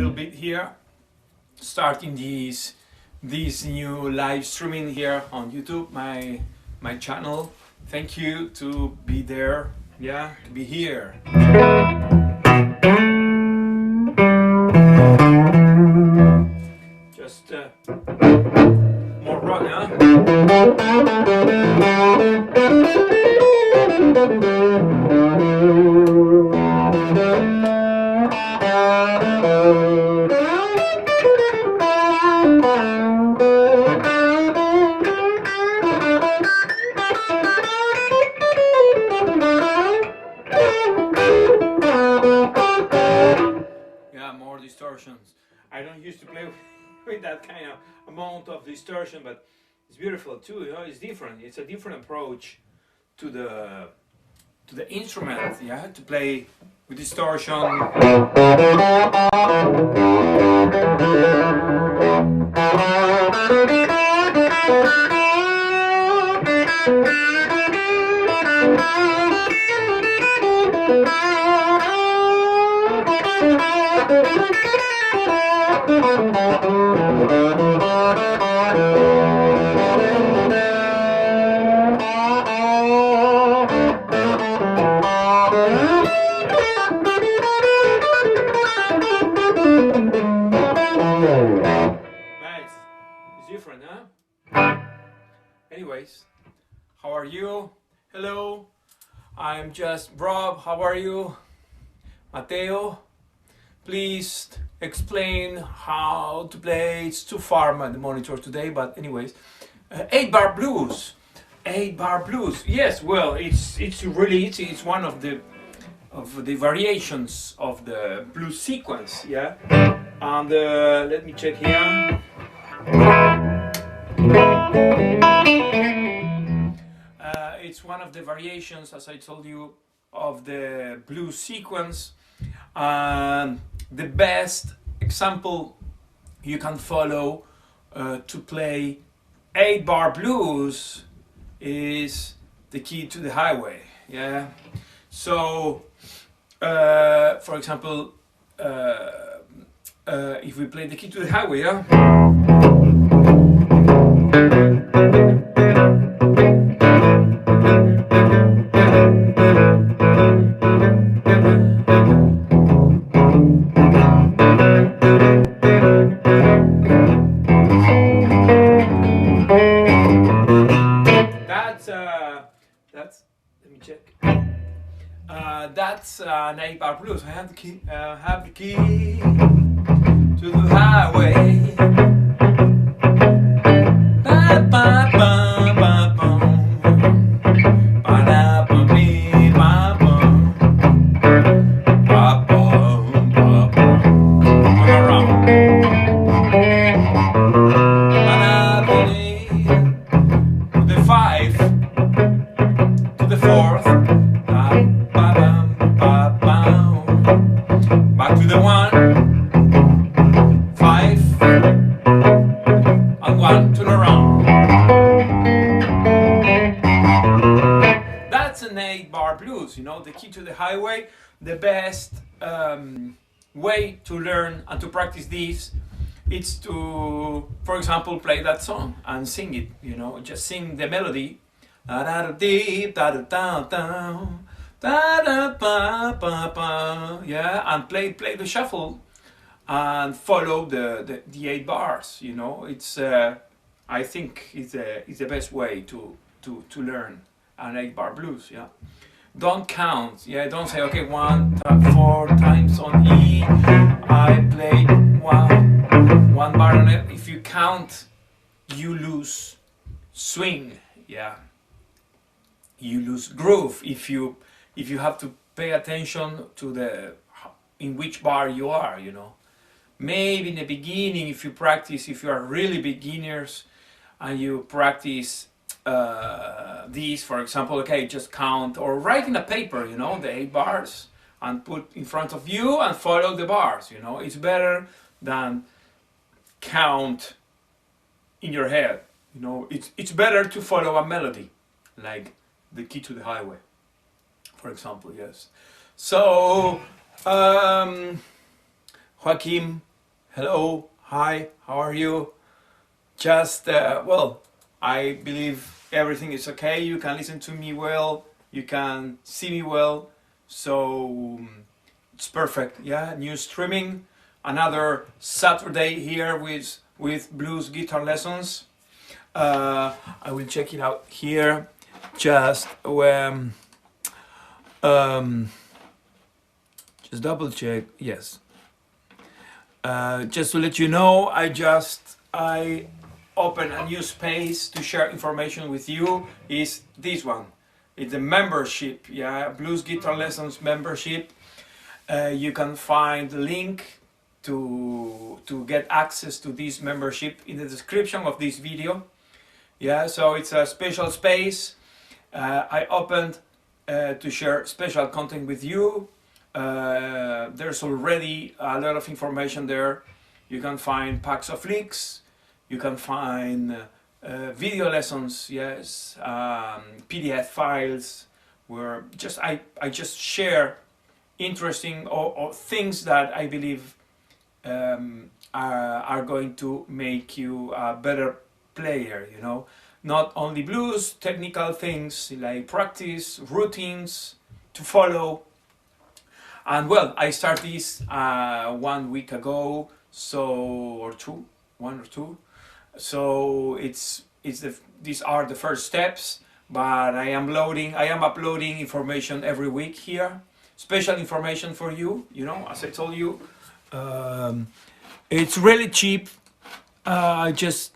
little bit here, starting this new live streaming here on YouTube, my channel. Thank you to be there, yeah, to be here. Just more rock, huh? Yeah, more distortions. I don't used to play with that kind of amount of distortion, but it's beautiful too. You know, it's different. It's a different approach to the instrument. Yeah, to play with distortion. Nice. It's different, huh? Anyways, how are you? Hello. I'm just Rob. How are you? Mateo. Please explain how to play. It's too far on the monitor today, but anyways, 8-bar blues. 8-bar blues. Yes, well, it's really easy. It's one of the variations of the blues sequence. Yeah, and let me check here. It's one of the variations, as I told you, of the blues sequence. The best example you can follow to play 8-bar blues is the Key to the Highway. Yeah. So, for example, if we play the Key to the Highway, yeah. That's let me check. That's an 8-bar blues. I have the key to the highway. Ba, ba, ba, ba, ba. Ba, da, ba, be, ba, ba. Ba, ba, ba, ba. Turn around. Ba, da, ba, dee. To the 5, to the 4th. Back to the 1, 5, and 1, turn around. That's an 8-bar blues, you know, the Key to the Highway. The best way to learn and to practice this is to, for example, play that song and sing it, you know, just sing the melody. Yeah, and play the shuffle and follow the 8 bars. You know, it's I think it's the best way to learn an 8-bar blues. Yeah, don't count. Yeah, don't say okay 4 times on E. I played one bar on it. If you count, you lose swing. Yeah, you lose groove if you have to pay attention to in which bar you are, you know. Maybe in the beginning, if you are really beginners and you practice these, for example, okay, just count or write in a paper, you know, the 8 bars and put in front of you and follow the bars, you know. It's better than count in your head, you know. It's better to follow a melody, like the Key to the Highway, for example. Yes. So Joaquim Hello, hi, how are you? Just, well, I believe everything is okay. You can listen to me well, you can see me well, so it's perfect. Yeah, new streaming, another Saturday here with blues guitar lessons. I will check it out here. Just um, just double check. Yes. Just to let you know, I open a new space to share information with you. Is this one? It's a membership. Yeah, Blues Guitar Lessons membership. You can find the link to get access to this membership in the description of this video. Yeah, so it's a special space I opened to share special content with you. There's already a lot of information there. You can find packs of licks, you can find video lessons, yes, PDF files, where I just share interesting or things that I believe are going to make you a better player, you know. Not only blues, technical things like practice, routines to follow. And well, I started this 1 week ago, so or two, 1 or 2. So these are the first steps, but I am uploading information every week here, special information for you. You know, as I told you, it's really cheap. Just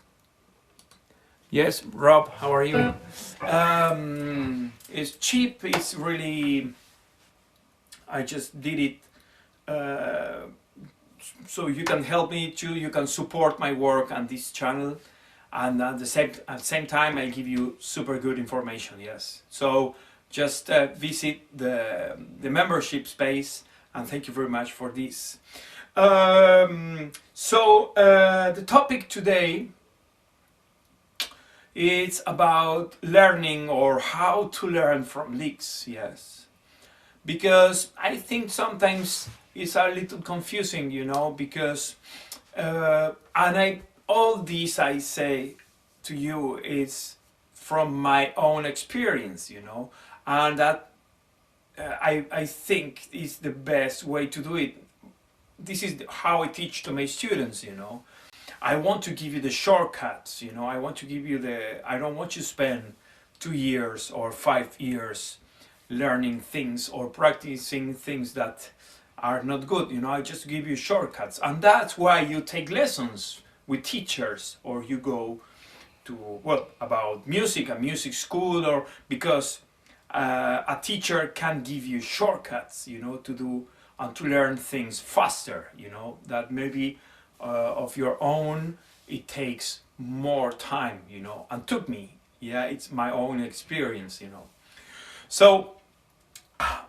yes, Rob, how are you? It's cheap. It's really. I just did it so you can help me too. You can support my work on this channel, and at the same time, I give you super good information. Yes, so just visit the membership space, and thank you very much for this. So the topic today is about learning or how to learn from leaks. Yes. Because I think sometimes it's a little confusing, you know, because all this I say to you is from my own experience, you know, and that I think is the best way to do it. This is how I teach to my students, you know. I want to give you the shortcuts, you know. I don't want you to spend 2 years or 5 years learning things or practicing things that are not good, you know. I just give you shortcuts, and that's why you take lessons with teachers, or you go to about music, a music school, or because a teacher can give you shortcuts, you know, to do and to learn things faster, you know, that maybe of your own it takes more time, you know, and took me, yeah, it's my own experience, you know. So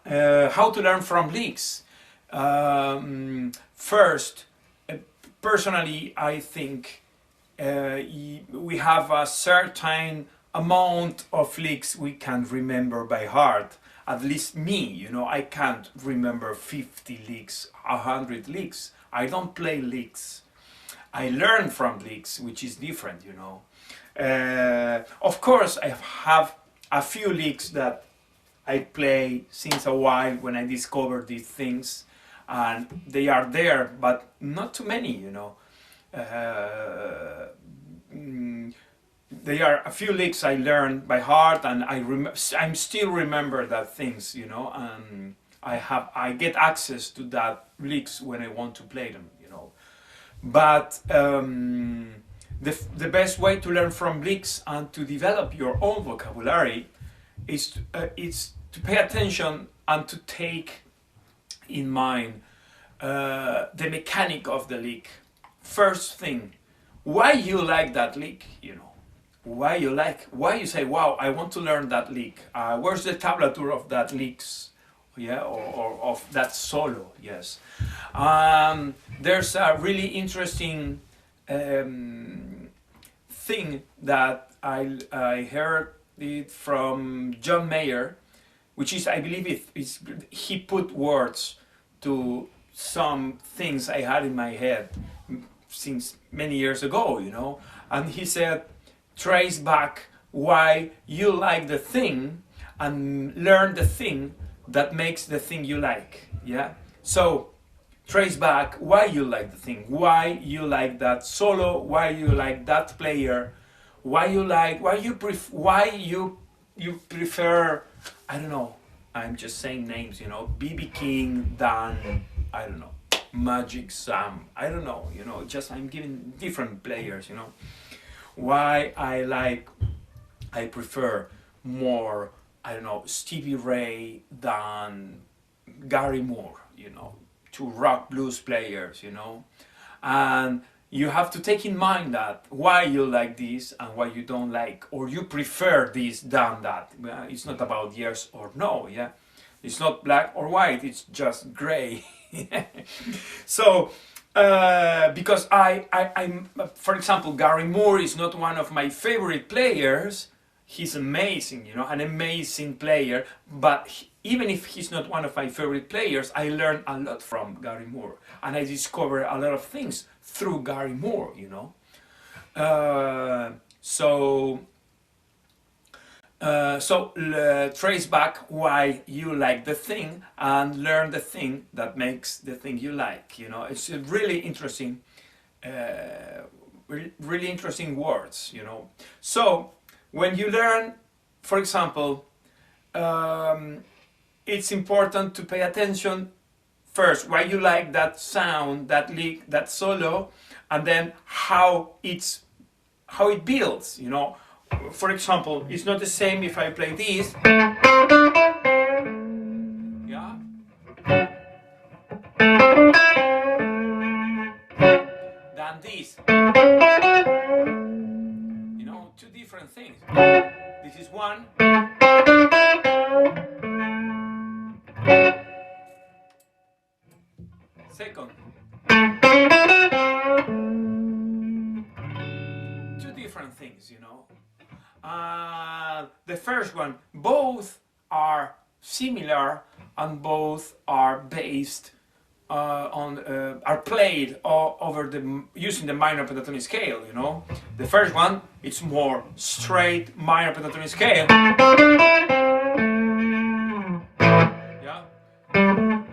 how to learn from leaks. First, personally, I think we have a certain amount of leaks we can remember by heart. At least me, you know, I can't remember 50 leaks, 100 leaks. I don't play leaks. I learn from leaks, which is different, you know. Of course, I have a few leaks that I play since a while when I discovered these things, and they are there, but not too many, you know. They are a few licks I learned by heart, and I'm still remember that things, you know, and I get access to that licks when I want to play them, you know. But the best way to learn from licks and to develop your own vocabulary is to pay attention and to take in mind the mechanic of the lick. First thing, why you like that lick, you know, why you say, wow, I want to learn that lick. Where's the tablature of that licks, yeah, or of that solo, yes. There's a really interesting thing that I heard it from John Mayer, which is, I believe, he put words to some things I had in my head. since many years ago, you know. And he said, trace back why you like the thing and learn the thing that makes the thing you like. Yeah. So trace back why you like the thing, why you like that solo, why you like that player, why you prefer, I don't know, I'm just saying names, you know, BB King than, I don't know, Magic Sam, I don't know, you know, just I'm giving different players, you know, why I prefer more, I don't know, Stevie Ray than Gary Moore, you know, to rock blues players, you know. And you have to take in mind that why you like this and why you don't like, or you prefer this than that. It's not about yes or no, yeah. It's not black or white, it's just gray. So, because I'm, for example, Gary Moore is not one of my favorite players. He's amazing, you know, an amazing player, but even if he's not one of my favorite players, I learned a lot from Gary Moore, and I discovered a lot of things through Gary Moore, you know. Trace back why you like the thing and learn the thing that makes the thing you like, you know. It's a really interesting, really interesting words, you know. So when you learn, for example, it's important to pay attention first why you like that sound, that lick, that solo, and then how it builds, you know. For example, it's not the same if I play this, yeah, than this, you know, two different things. This is one, second, two different things, you know. The first one, both are similar and both are based are played over using the minor pentatonic scale, you know. The first one, it's more straight minor pentatonic scale. Yeah. And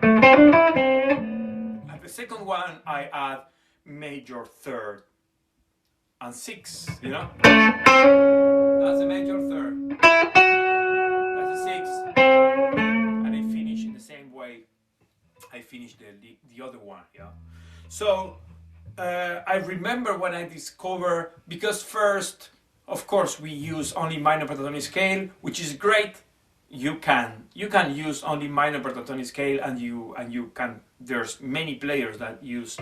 the second one, I add major third and six, you know. That's a major third. That's a six. And I finish in the same way I finished the other one, yeah. So I remember when I discovered, because first, of course, we use only minor pentatonic scale, which is great. You can use only minor pentatonic scale, and you can. There's many players that use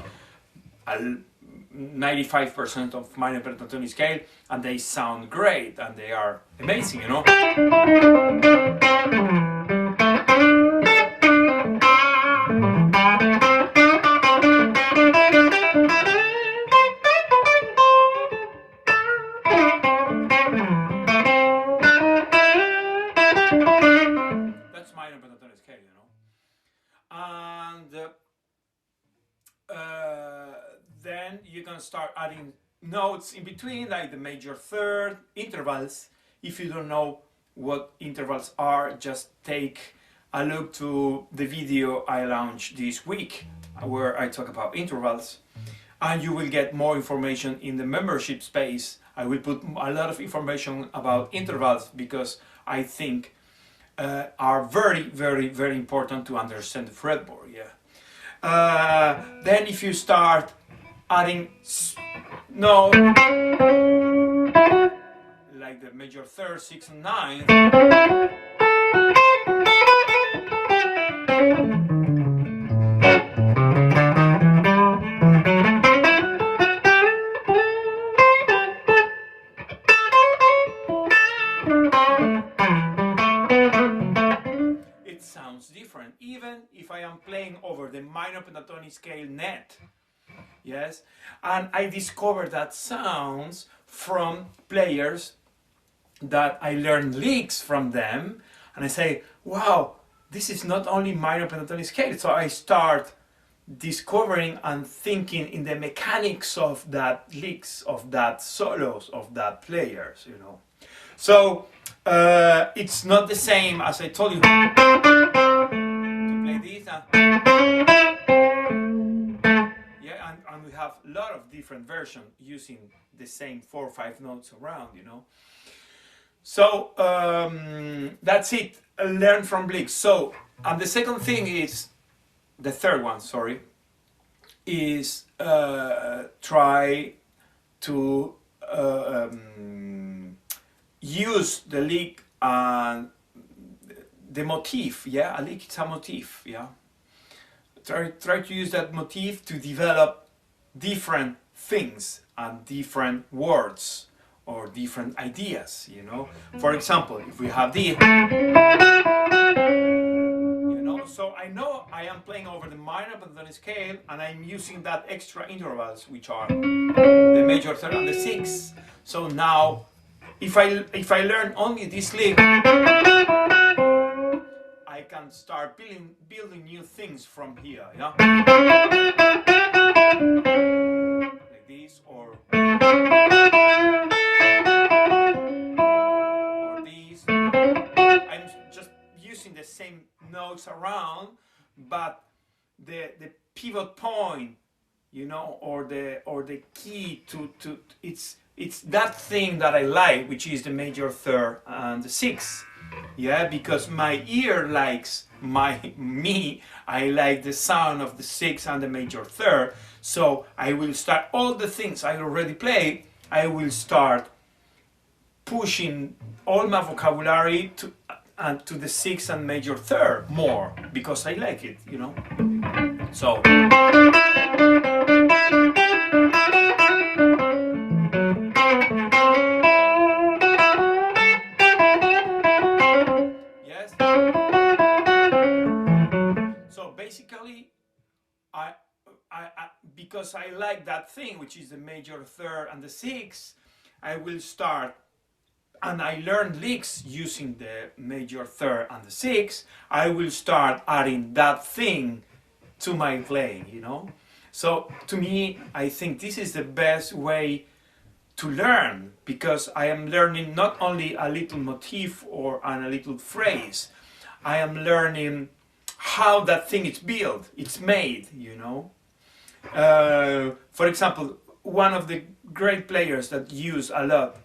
95% of minor pentatonic scale, and they sound great and they are amazing, you know. That's minor pentatonic scale, you know. And then you can start adding notes in between, like the major third, intervals. If you don't know what intervals are, just take a look to the video I launched this week where I talk about intervals, and you will get more information in the membership space. I will put a lot of information about intervals because I think are very, very, very important to understand the fretboard, yeah. Then if you start adding notes like the major third, six and nine, it sounds different, even if I am playing over the minor pentatonic scale net. Yes, and I discovered that sounds from players that I learned licks from them, and I say, wow, this is not only minor pentatonic scale. So I start discovering and thinking in the mechanics of that licks, of that solos, of that players, you know. So it's not the same as I told you to play this. Yeah, and we have a lot of different versions using the same 4 or 5 notes around, you know. So that's it. Learn from licks. So, and the second thing is, the third one, sorry, is try to use the lick and the motif. Yeah, a lick is a motif. Yeah, try to use that motif to develop different things and different words or different ideas, you know. For example, if we have the, you know, so I know I am playing over the minor pentatonic scale and I'm using that extra intervals, which are the major third and the sixth. So now if I learn only this lick, I can start building new things from here, yeah? Like this, or this. I'm just using the same notes around, but the pivot point, you know, or the key to it's that thing that I like, which is the major third and the sixth. Yeah, because my ear likes me, I like the sound of the sixth and the major third. So I will start all the things I already play, I will start pushing all my vocabulary to the sixth and major third more, because I like it, you know. So yes. So basically, I because I like that thing, which is the major third and the sixth, I will start, and I learn licks using the major third and the sixth. I will start adding that thing to my playing, you know. So to me, I think this is the best way to learn, because I am learning not only a little motif or a little phrase, I am learning how that thing is built, it's made, you know. For example, one of the great players that use a lot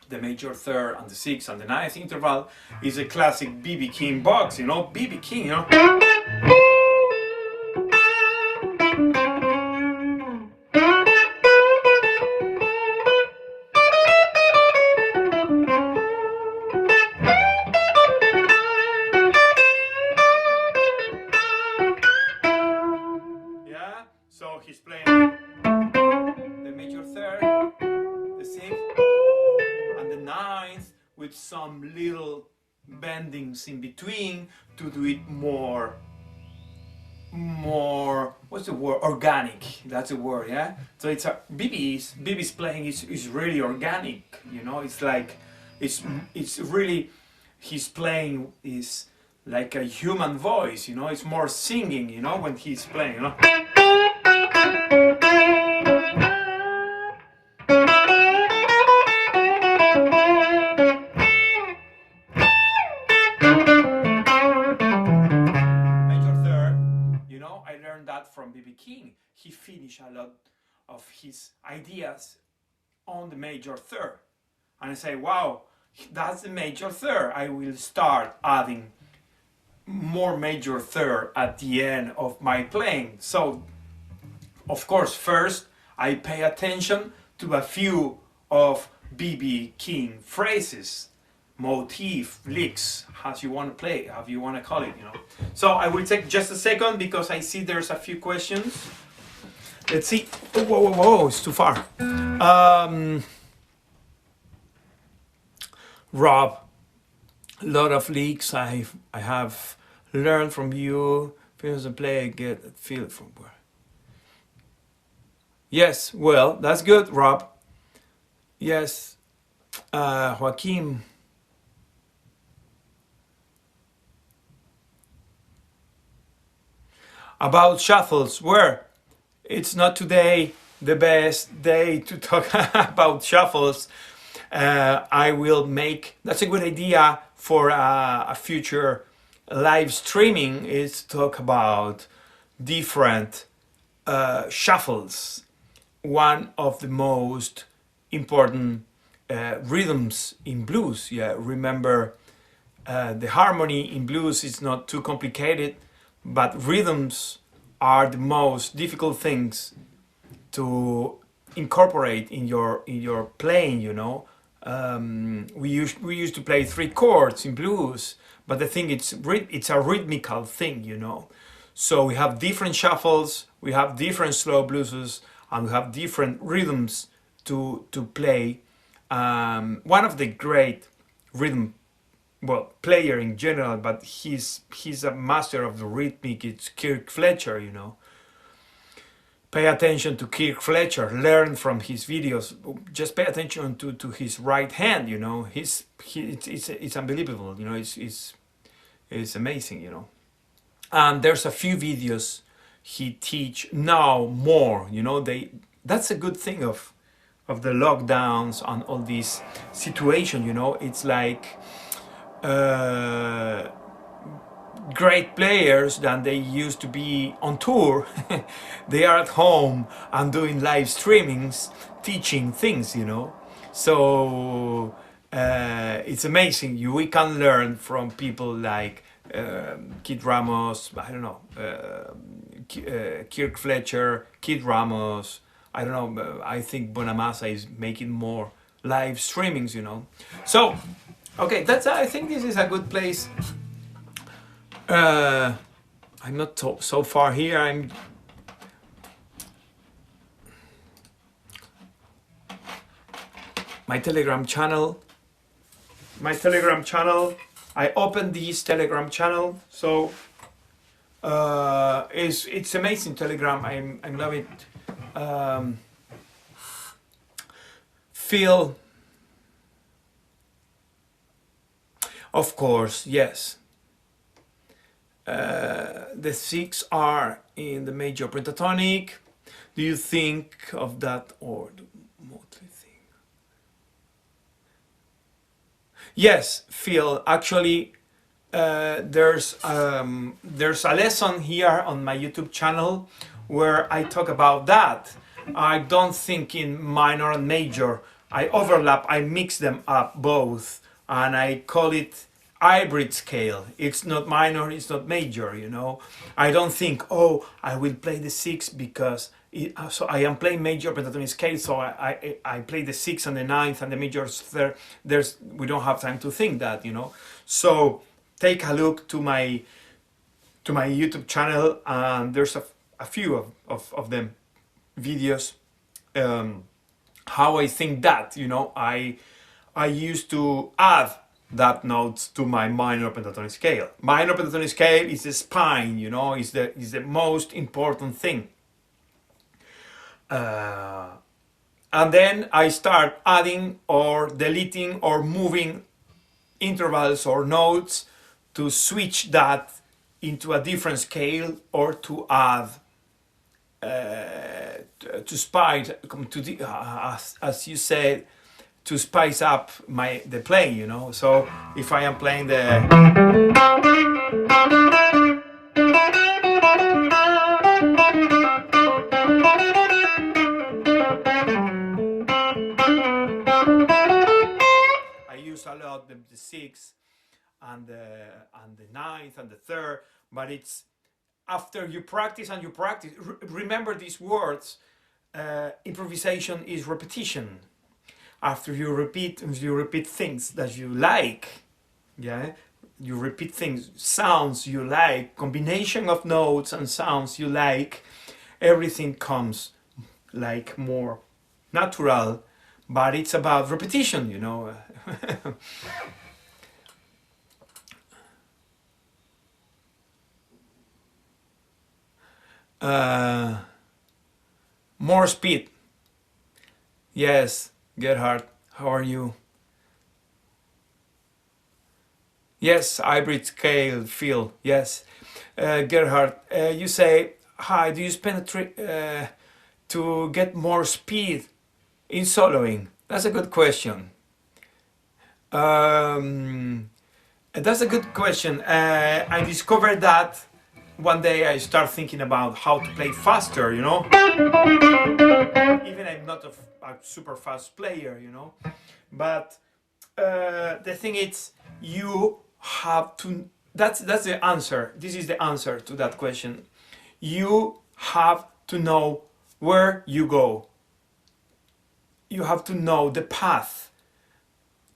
the major third and the sixth and the ninth interval is a classic B.B. King box, you know. B.B. King, you know. Yeah, so he's playing the major third, the sixth, and the ninth with some little bendings in between to do it more, what's the word, organic, that's the word. Yeah, so it's a BB's playing is really organic, you know. It's like it's really, his playing is like a human voice, you know. It's more singing, you know, when he's playing, you know. Major third, you know, I learned that from B.B. King. He finished a lot of his ideas on the major third, and I say, wow, that's the major third. I will start adding more major third at the end of my playing. So of course, first I pay attention to a few of B.B. King phrases, motif, licks, as you want to play, how you want to call it, you know. So I will take just a second because I see there's a few questions. Let's see. Oh, whoa, whoa, whoa, it's too far. Rob, a lot of leaks I have learned from you. As a player, get a feel from where. Yes, well, that's good, Rob. Yes, Joaquin. about shuffles, where it's not today the best day to talk about shuffles. I will make, that's a good idea for a future live streaming, is to talk about different shuffles. One of the most important rhythms in blues. Yeah, remember, the harmony in blues is not too complicated, but rhythms are the most difficult things to incorporate in your playing. You know, we used to play three chords in blues, but the thing it's a rhythmical thing. You know, so we have different shuffles, we have different slow blueses, and we have different rhythms to play. One of the great rhythm, well, player in general, but he's a master of the rhythmic, it's Kirk Fletcher. You know, pay attention to Kirk Fletcher, learn from his videos, just pay attention to his right hand. You know, it's unbelievable. You know, it's amazing. You know, and there's a few videos he teach now more. You know, that's a good thing of the lockdowns and all this situation. You know, it's like great players than they used to be on tour. They are at home and doing live streamings, teaching things. You know, so it's amazing. We can learn from people like Kid Ramos, I don't know, Kirk Fletcher, Kid Ramos, I don't know, I think Bonamassa is making more live streamings. You know, so okay, I think this is a good place. I'm not so far here. I'm my Telegram channel. I opened this Telegram channel, so it's amazing. Telegram, I love it. Feel, of course, yes. The 6 are in the major pentatonic. Do you think of that, or do mostly think? Yes, Phil. Actually, there's a lesson here on my YouTube channel where I talk about that. I don't think in minor and major. I overlap. I mix them up both, and I call it hybrid scale. It's not minor, it's not major. You know, I don't think, oh, I will play the 6 because so I am playing major pentatonic scale, so I play the 6 and the 9th and the major third. We don't have time to think that. You know, so take a look to my YouTube channel, and there's a few of them videos. How I think that, you know, I used to add that notes to my minor pentatonic scale. Minor pentatonic scale is the spine, you know, is the most important thing. And then I start adding or deleting or moving intervals or notes to switch that into a different scale, or to add to spice to the, as you said, to spice up the playing. You know, so if I am playing I use a lot the 6 and the 9th and the 3rd, but it's after you practice and you practice. Remember these words. Improvisation is repetition. After you repeat things that you like. Yeah, you repeat things, sounds you like, combination of notes and sounds you like. Everything comes like more natural, but it's about repetition, you know. More speed. Yes, Gerhard, how are you? Yes, hybrid scale, Phil, yes. Gerhard, you say, hi, do you spend a trick to get more speed in soloing? That's a good question. That's a good question. I discovered that one day I start thinking about how to play faster, you know. Even I'm not a super fast player, you know. But the thing is, you have to. That's the answer. This is the answer to that question. You have to know where you go. You have to know the path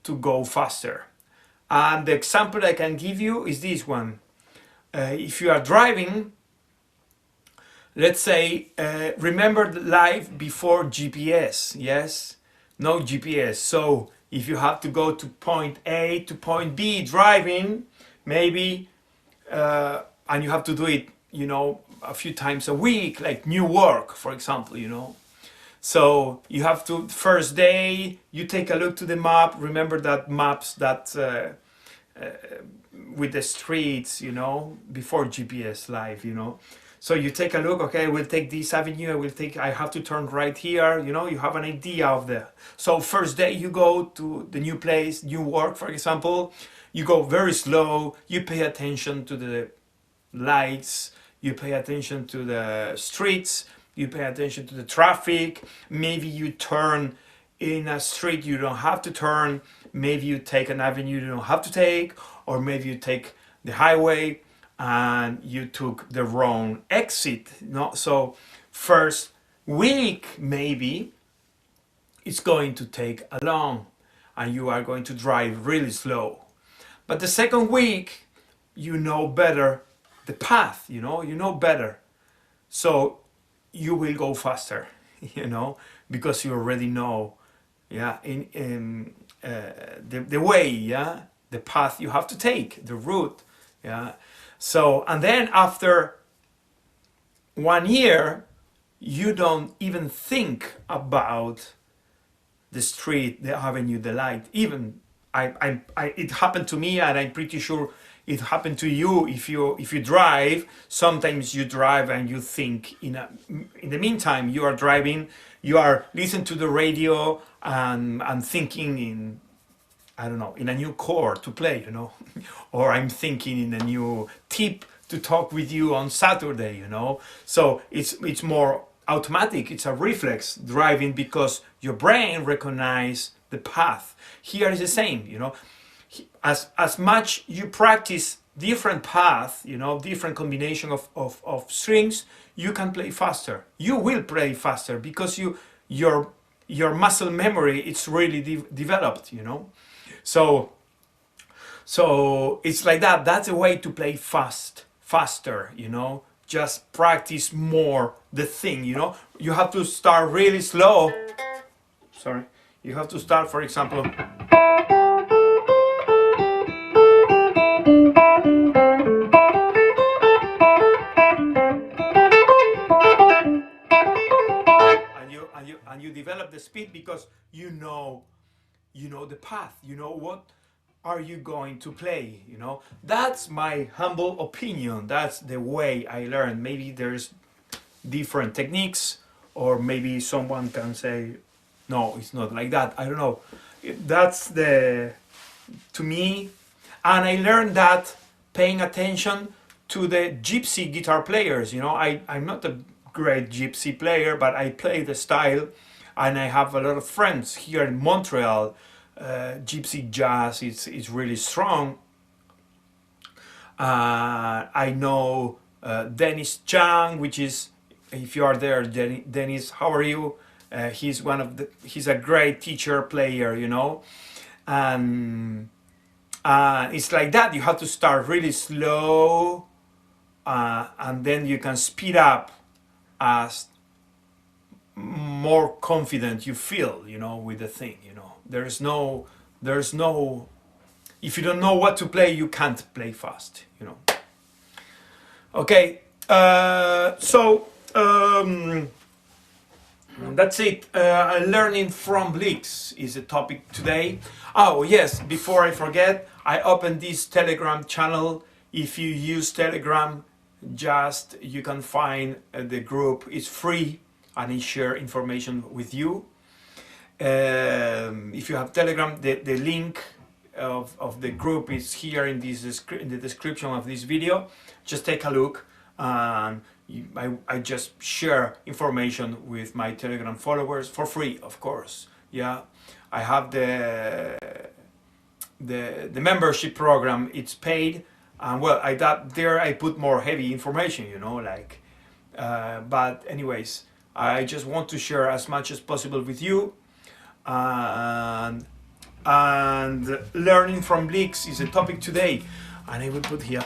to go faster. And the example I can give you is this one. If you are driving, let's say, remember the life before GPS, yes? No GPS. So if you have to go to point A to point B driving, maybe, and you have to do it, you know, a few times a week, like new work, for example, you know. So you have to, first day, you take a look to the map, remember that maps that with the streets, you know, before GPS live, you know. So you take a look, okay, we'll take this avenue, I have to turn right here, you know, you have an idea of the, so first day you go to the new place, new work, for example, you go very slow, you pay attention to the lights, you pay attention to the streets, you pay attention to the traffic, maybe you turn in a street you don't have to turn, maybe you take an avenue you don't have to take, or maybe you take the highway and you took the wrong exit. No, so first week maybe it's going to take a long and you are going to drive really slow. But the second week you know better the path, you know better. So you will go faster, you know, because you already know, yeah, in the way, yeah, the path you have to take, the route, yeah. So, and then after 1 year, you don't even think about the street, the avenue, the light. Even it happened to me, and I'm pretty sure it happened to you. If you drive, sometimes you drive and you think in the meantime you are driving, you are listening to the radio and thinking in, I don't know, in a new chord to play, you know, or I'm thinking in a new tip to talk with you on Saturday, you know. So it's more automatic. It's a reflex driving because your brain recognizes the path. Here is the same, you know. As much you practice different paths, you know, different combination of strings, you can play faster. You will play faster because your muscle memory, it's really developed, you know. So it's like that. That's a way to play faster, you know. Just practice more the thing, you know. You have to start really slow. Sorry. You have to start, for example, and you develop the speed because you know the path, you know what are you going to play, you know. That's my humble opinion. That's the way I learn. Maybe there's different techniques, or maybe someone can say no, it's not like that. I don't know. That's to me, and I learned that paying attention to the gypsy guitar players, you know. I'm not a great gypsy player, but I play the style, and I have a lot of friends here in Montreal. Gypsy jazz is really strong. I know Dennis Chang, which is, if you are there, Dennis, how are you? He's a great teacher player, you know. And it's like that. You have to start really slow, and then you can speed up as more confident you feel, you know, with the thing, you know. There's no, if you don't know what to play, you can't play fast, you know. Okay, so that's it. Learning from leaks is the topic today. Oh yes, before I forget, I opened this Telegram channel. If you use Telegram, just you can find the group. It's free and it share information with you. If you have Telegram, the link of the group is here in the description of this video. Just take a look, and I just share information with my Telegram followers for free, of course. Yeah, I have the membership program. It's paid, and well, I put more heavy information, you know, like. But anyways, I just want to share as much as possible with you. And learning from leaks is a topic today, and I will put here.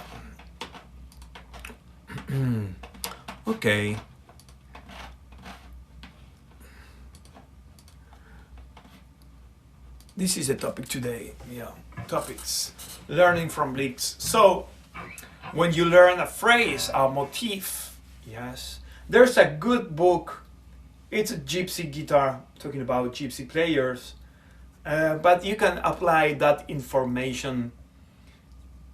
Okay. This is a topic today. Yeah, topics. Learning from leaks. So, when you learn a phrase, a motif, yes, there's a good book. It's a gypsy guitar, talking about gypsy players, but you can apply that information.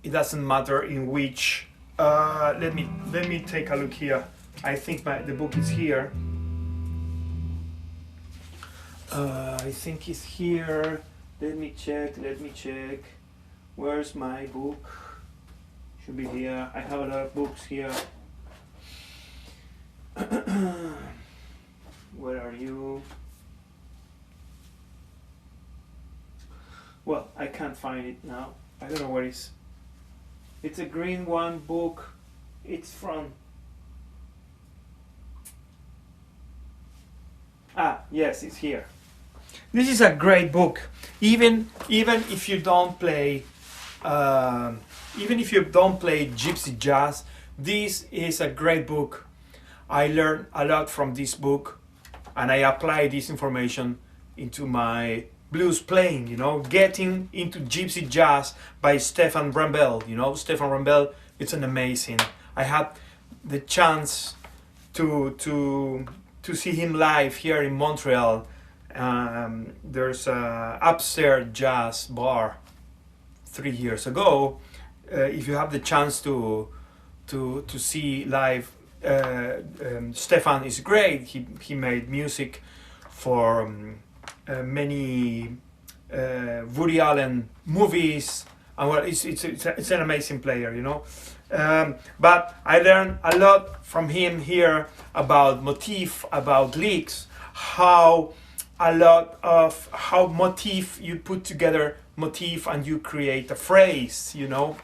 It doesn't matter in which. Let me take a look here. I think the book is here. I think it's here. Let me check. Where's my book? Should be here. I have a lot of books here. Where are you? Well, I can't find it now. I don't know where it is. It's a green one book. It's from... yes, it's here. This is a great book. Even if you don't play, gypsy jazz, this is a great book. I learned a lot from this book, and I apply this information into my blues playing, you know, getting into gypsy jazz by Stefan Brambell. You know, Stefan Brambell, it's an amazing. I had the chance to see him live here in Montreal. There's a upstairs jazz bar 3 years ago. If you have the chance to see live, Stefan is great. He made music for many Woody Allen movies, and well, it's an amazing player, you know. But I learned a lot from him here about motif, about licks, how motif, you put together motif and you create a phrase, you know.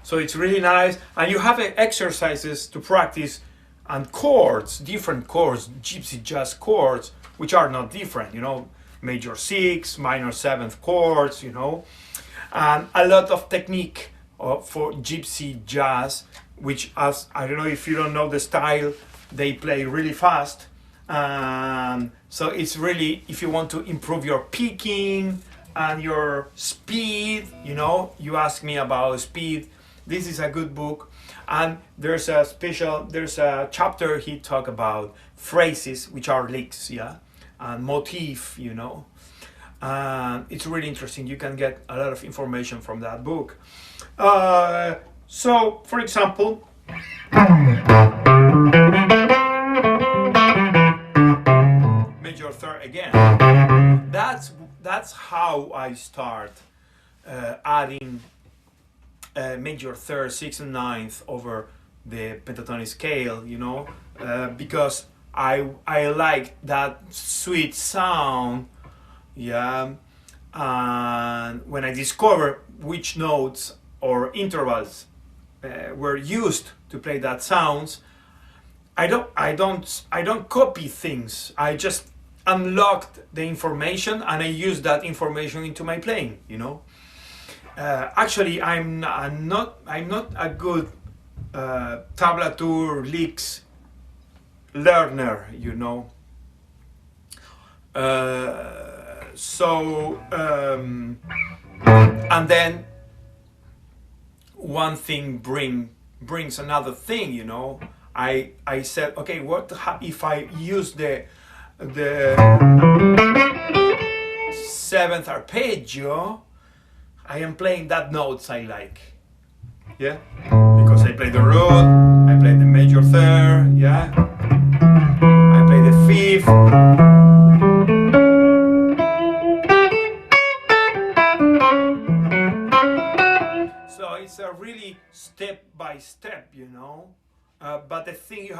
So it's really nice, and you have exercises to practice, and chords, different chords, gypsy jazz chords, which are not different, you know, major 6, minor 7th chords, you know, and a lot of technique for gypsy jazz, which, as I don't know if you don't know the style, they play really fast. So it's really, if you want to improve your picking and your speed, you know, you ask me about speed, this is a good book. And there's a chapter he talk about phrases, which are licks, yeah, and motif, you know. It's really interesting. You can get a lot of information from that book. So, for example, major third again. That's how I start adding major third, 6th and 9th over the pentatonic scale, you know, because I like that sweet sound, yeah. And when I discover which notes or intervals were used to play that sounds, I don't copy things. I just unlocked the information and I use that information into my playing, you know. Actually, I'm not a good tablature licks learner, you know. And then one thing brings another thing, you know. I said, okay, what if I use the 7th arpeggio? I am playing that notes I like, yeah, because I play the root, I play the major third, yeah. I play the fifth. So it's a really step by step, you know. But the thing it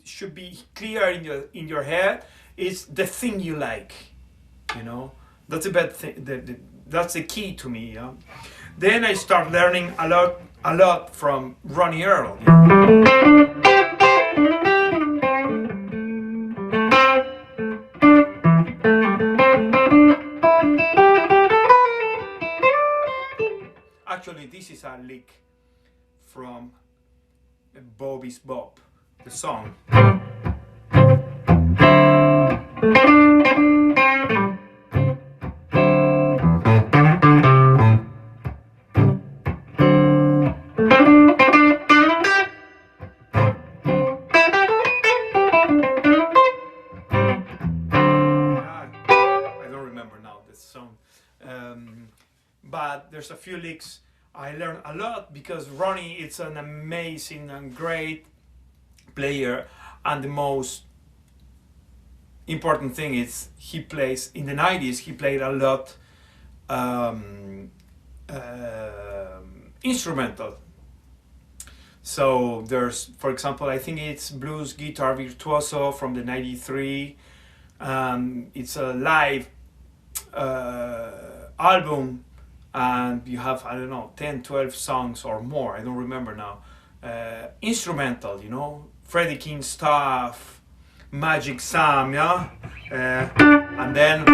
should be clear in your head is the thing you like, you know. That's a bad thing. That's the key to me. Yeah? Then I start learning a lot from Ronnie Earl. Actually, this is a lick from Bobby's Bob, the song. But there's a few licks I learned a lot because Ronnie is an amazing and great player, and the most important thing is he plays in the 90s. He played a lot instrumental. So there's, for example, I think it's Blues Guitar Virtuoso from the 93. It's a live album, and you have, I don't know, 10, 12 songs or more, I don't remember now. Instrumental, you know, Freddie King stuff, Magic Sam, yeah? And then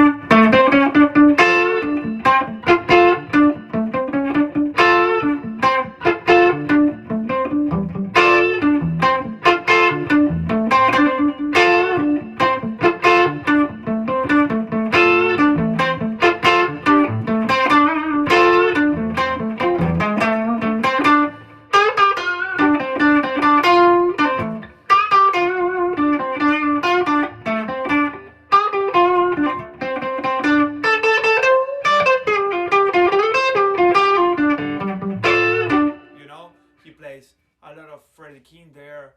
a lot of Freddie King there,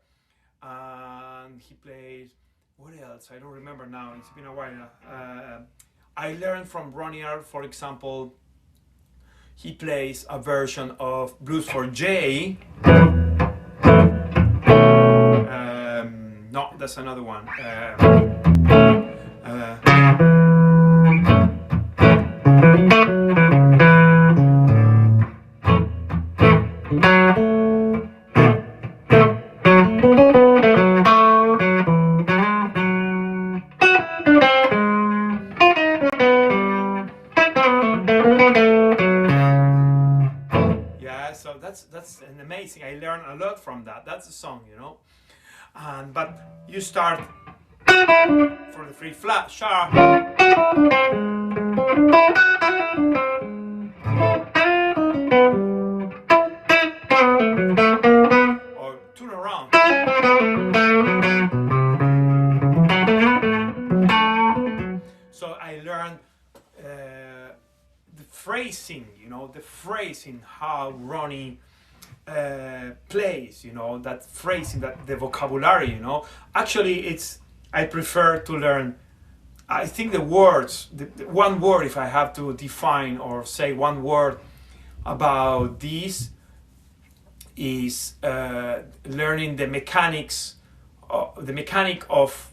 and he plays, what else? I don't remember now, it's been a while. I learned from Ronnie Earl, for example, he plays a version of Blues for Jay. No, that's another one. So that's an amazing. I learned a lot from that. That's a song, you know. But you start for the free flat sharp, or turn around. So I learned the phrasing, you know, the phrasing, how Ronnie plays, you know, that phrasing, that the vocabulary, you know. Actually, I prefer to learn, I think the words, the one word, if I have to define or say one word about this, is learning the mechanic of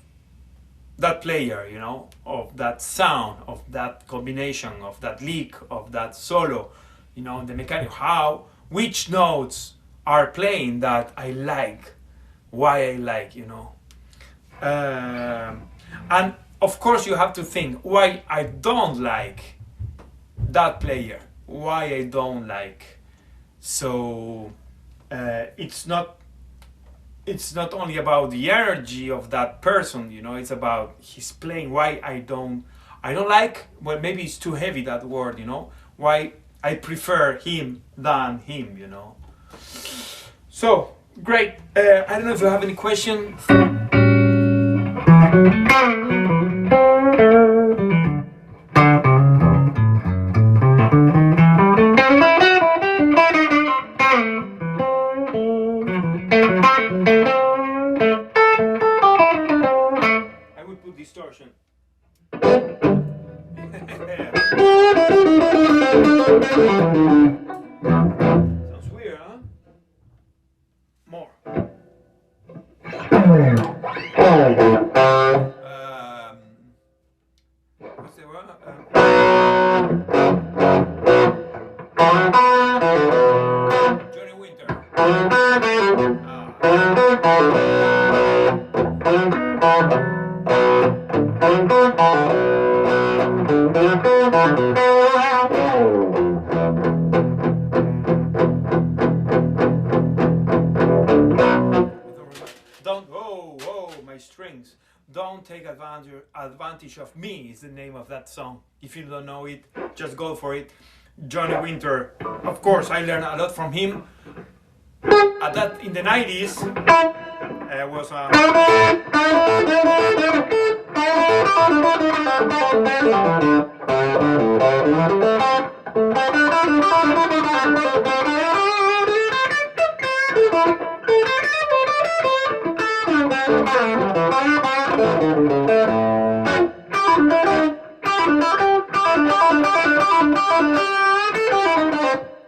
that player, you know, of that sound, of that combination, of that lick, of that solo, you know, the mechanic, which notes are playing that I like, why I like, you know. And of course you have to think why I don't like that player, why I don't like. So it's not only about the energy of that person, you know, it's about his playing, why I don't like, well, maybe it's too heavy, that word, you know, why I prefer him than him, you know. So, great. I don't know if you have any questions. put distortion. Sounds weird, huh? More. What's the one? Johnny Winter. Don't, my strings. Don't take advantage of me is the name of that song. If you don't know it, just go for it. Johnny Winter. Of course, I learned a lot from him. At that in the 90s, was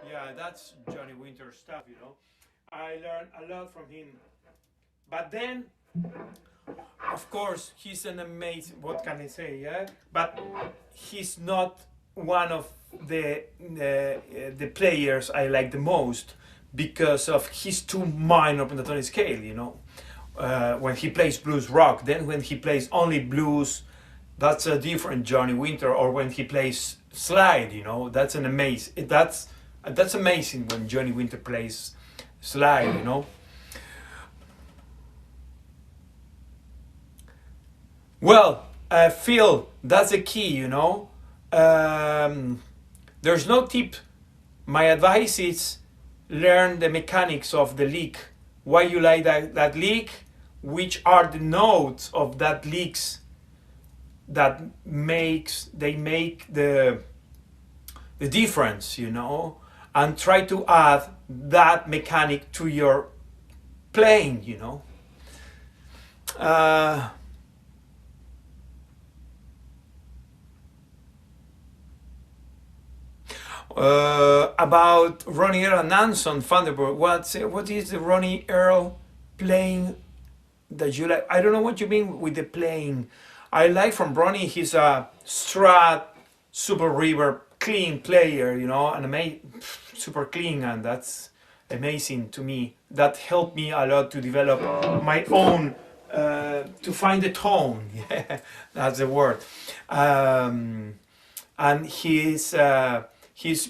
yeah, that's Johnny Winter stuff, you know. I learned a lot from him. But then, of course, he's an amazing, what can I say, yeah? But he's not one of the players I like the most because of his too minor pentatonic scale, you know. When he plays blues rock, then when he plays only blues, that's a different Johnny Winter. Or when he plays slide, you know, that's an amazing. That's amazing when Johnny Winter plays slide, you know. Well, Phil, that's the key, you know. There's no tip. My advice is learn the mechanics of the lick. Why you like that lick? Which are the notes of that licks that make the difference, you know, and try to add that mechanic to your playing, you know. About Ronnie Earl and Anson Vanderburg, what is the Ronnie Earl playing that you like? I don't know what you mean with the playing. I like from Ronnie, he's a Strat, super reverb, clean player, you know, and super clean, and that's amazing to me. That helped me a lot to develop my own, to find the tone. Yeah, that's the word. And he's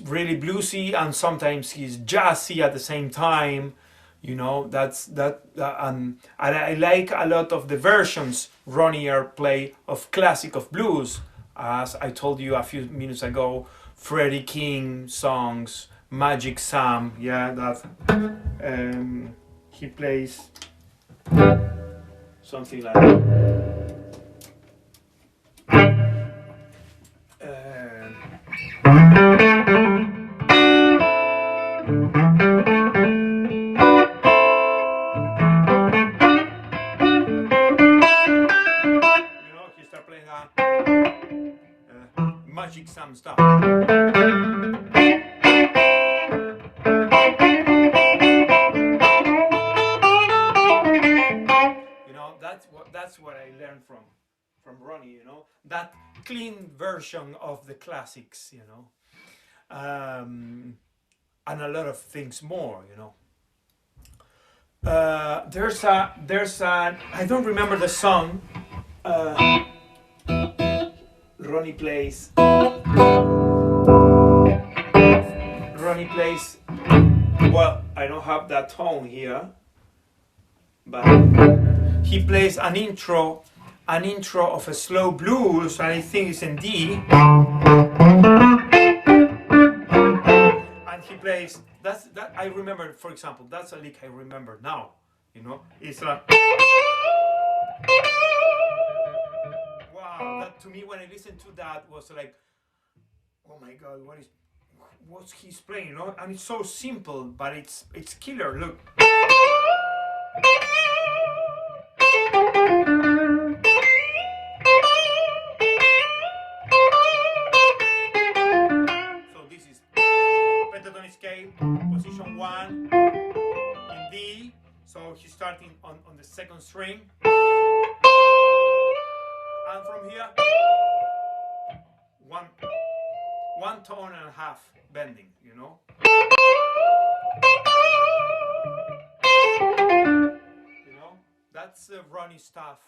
really bluesy, and sometimes he's jazzy at the same time. You know, and I like a lot of the versions Ronnie Earl play of classic of blues, as I told you a few minutes ago. Freddie King songs, Magic Sam, yeah, that he plays something like that. Magic Sam stuff. You know, that's what I learned from Ronnie, you know, that clean version of the classics, you know, and a lot of things more, you know. There's a I don't remember the song. Ronnie plays. Well, I don't have that tone here, but he plays an intro of a slow blues, and I think it's in D. And he plays that. I remember, for example, that's a lick I remember now. You know, it's a. Wow, that to me when I listened to that was like, oh my God, what's he's playing, you know? And it's so simple, but it's killer. Look. second string, and from here, one tone and a half bending, you know. You know, that's Ronnie stuff,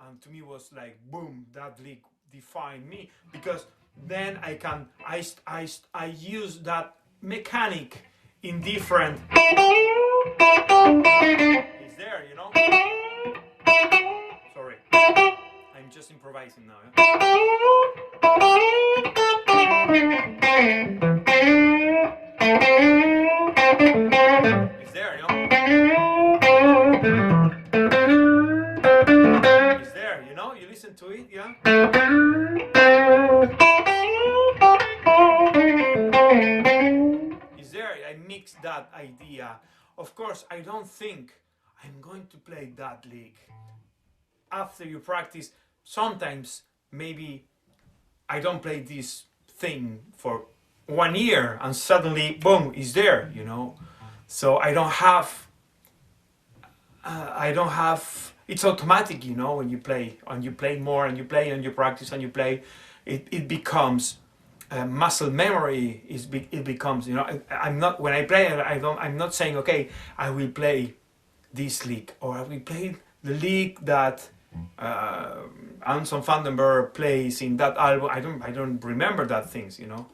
and to me was like boom, that lick defined me, because then I use that mechanic in different. It's there, you know. Sorry, I'm just improvising now. It's there, you know. It's there, you know. You listen to it, yeah. It's there. I mix that idea. Of course, I don't think I'm going to play that lick. After you practice, sometimes maybe I don't play this thing for 1 year and suddenly boom, it's there, you know. So I don't have it's automatic, you know. When you play and you play more and you play and you practice and you play, it becomes muscle memory. It becomes, you know. I'm not, when I play it, I'm not saying, okay, I will play this lick, or I will play the lick that Anson Vandenberg plays in that album. I don't remember that things, you know.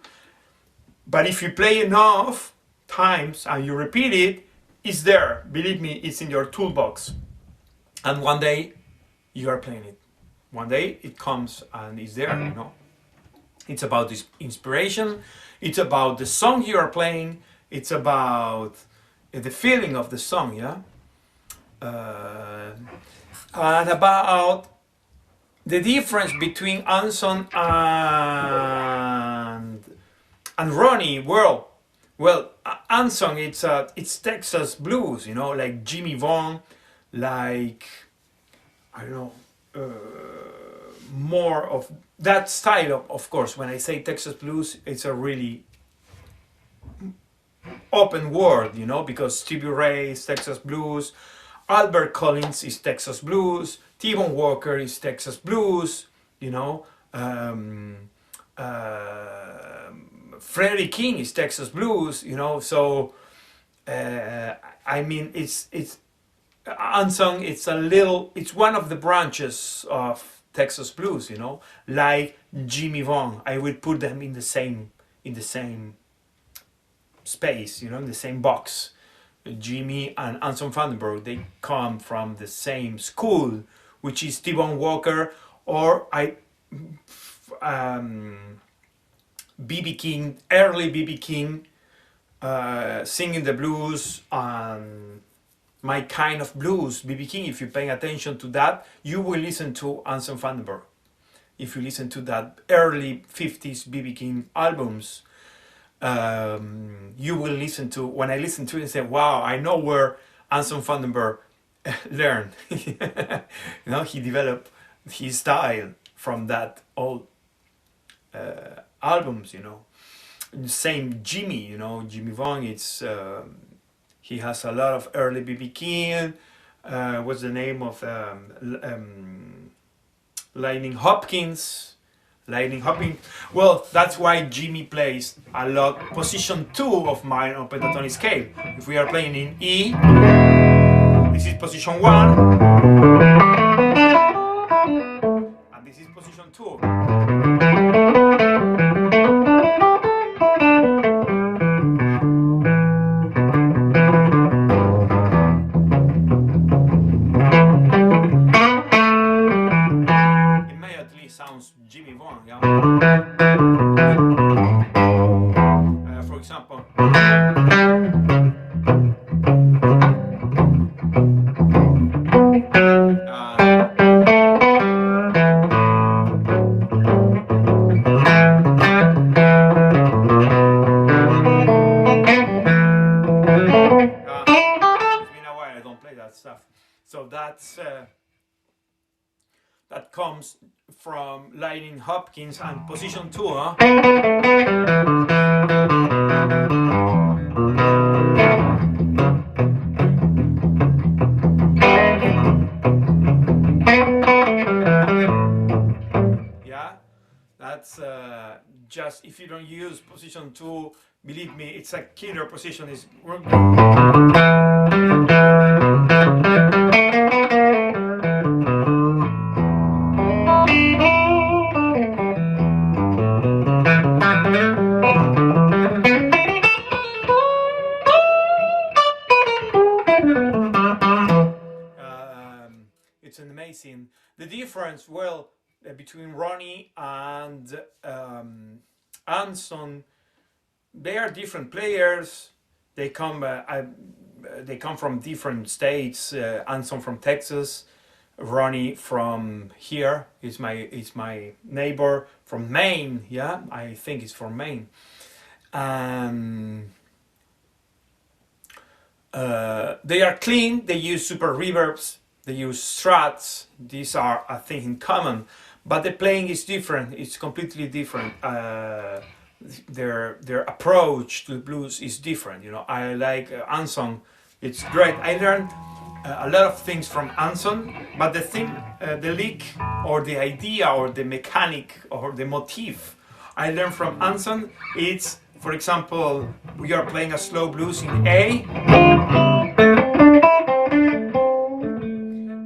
But if you play enough times and you repeat it, it's there. Believe me, it's in your toolbox. And one day you are playing it. One day it comes and it's there, you know. It's about this inspiration. It's about the song you are playing. It's about the feeling of the song, yeah. And about the difference between Anson and Ronnie. Well, Anson, it's Texas blues, you know, like Jimmy Vaughan, like, I don't know, more of that style. Of course, when I say Texas blues, it's a really open world, you know, because Stevie Ray is Texas blues, Albert Collins is Texas blues, T-Bone Walker is Texas blues, you know, Freddie King is Texas blues, you know. So I mean, it's Anson. It's one of the branches of Texas blues, you know, like Jimmy Vaughan. I would put them in the same space, you know, in the same box. Jimmy and Anson Vandenberg, they come from the same school, which is T-Bone Walker, or B.B. King, early B.B. King, singing the blues, and my kind of blues. B.B. King, if you're paying attention to that, you will listen to Anson Vandenberg. If you listen to that early 50s B.B. King albums, you will listen to, when I listen to it and say, wow, I know where Anson Vandenberg learned. You know, he developed his style from that old albums, you know. Same Jimmy, you know, Jimmy Vaughan, it's he has a lot of early B.B. King. What's the name of Lightning Hopkins? Well, that's why Jimmy plays a lot position 2 of mine on pentatonic scale. If we are playing in E, this is position 1, and this is position 2. Immediately sounds Jimmy Vaughan, yeah? For example, it's been a while I don't play that stuff. So that's that comes from Lightning Hopkins and position 2, huh? That's just, if you don't use position 2, believe me, it's a killer position. Is it's an amazing. The difference, well, between Ronnie and Anson, they are different players. They come from different states. Anson from Texas, Ronnie from here. Is my neighbor from Maine. Yeah, I think it's from Maine. They are clean. They use super reverbs. They use strats. These are a thing in common, but the playing is different. It's completely different. Their approach to the blues is different. You know, I like Anson. It's great. I learned a lot of things from Anson, but the thing, the lick or the idea or the mechanic or the motif I learned from Anson, it's, for example, we are playing a slow blues in A,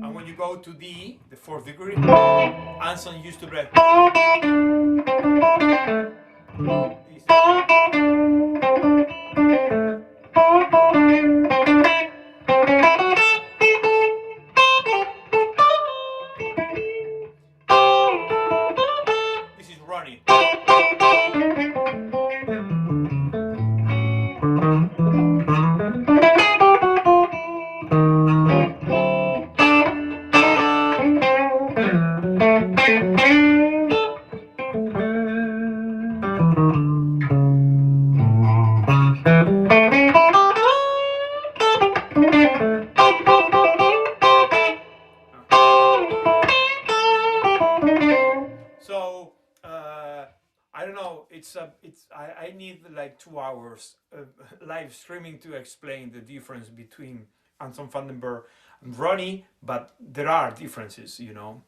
and when you go to D, the fourth degree, Anson used to play. This is Ronnie. So I don't know. I need like 2 hours live streaming to explain the difference between Anton Vandenberg and Ronnie, but there are differences, you know.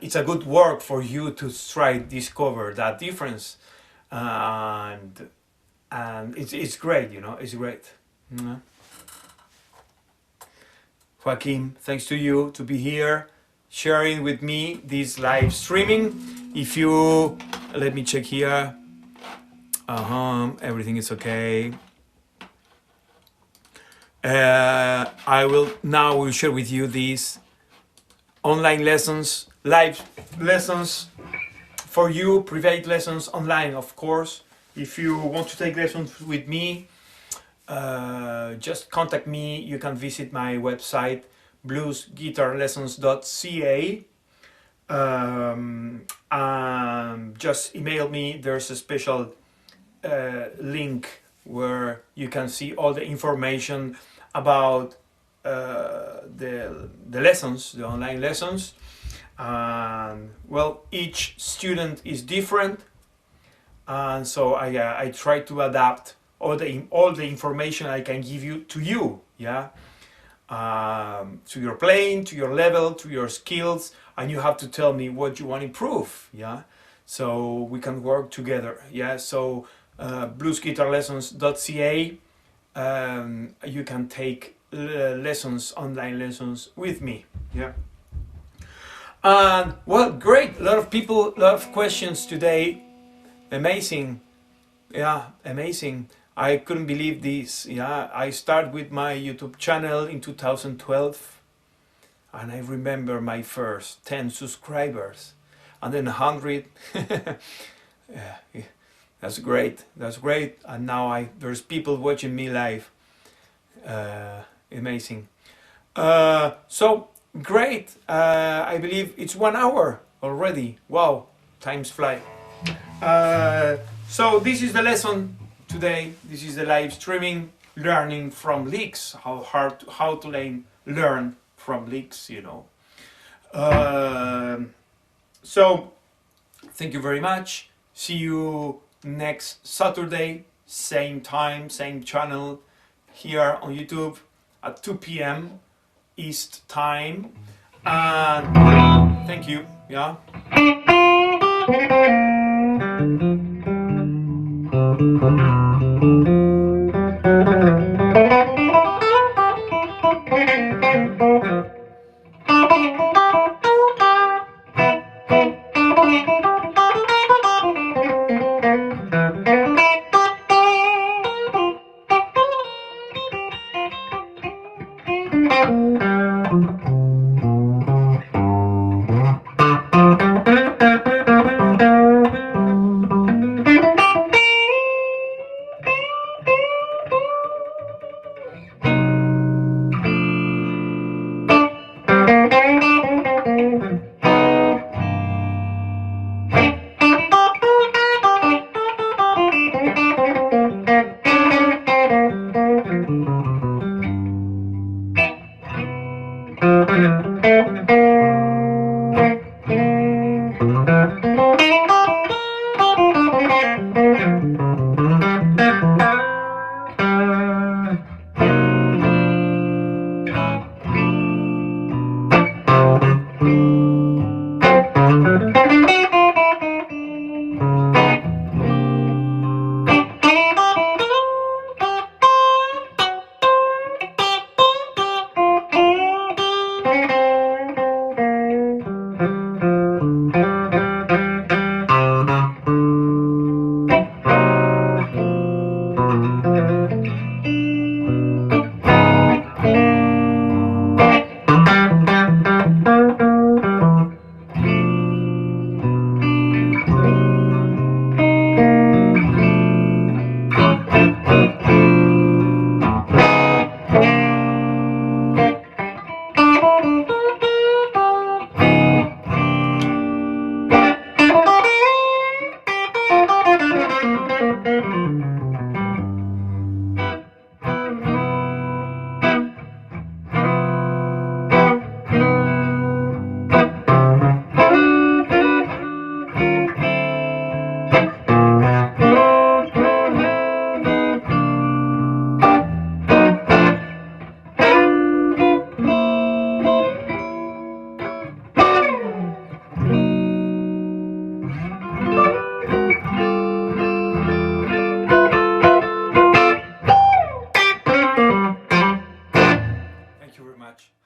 It's a good work for you to try discover that difference, and it's great, you know. It's great. Mm-hmm. Joaquin, thanks to you to be here sharing with me this live streaming. If you let me check here, everything is okay. I will share with you these online lessons, live lessons for you, private lessons online, of course. If you want to take lessons with me, just contact me. You can visit my website, bluesguitarlessons.ca, and just email me. There's a special link where you can see all the information about the lessons, the online lessons. Well, each student is different, and so I try to adapt all the information I can give you to you, yeah, to your playing, to your level, to your skills, and you have to tell me what you want to improve, yeah, so we can work together, yeah. So bluesguitarlessons.ca, you can take lessons, online lessons with me, yeah. And well, great, a lot of people, a lot of questions today. Amazing, yeah, amazing. I couldn't believe this, yeah. I started with my YouTube channel in 2012, and I remember my first 10 subscribers, and then 100. Yeah, that's great, that's great. And now there's people watching me live. Amazing. So great. I believe it's 1 hour already. Wow, times fly. So this is the lesson today. This is the live streaming, learning from licks. How to learn from licks, you know. So thank you very much. See you next Saturday, same time, same channel, here on YouTube at 2 p.m. East time. And thank you, yeah.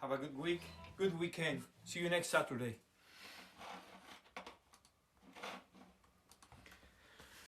Have a good week, good weekend. See you next Saturday.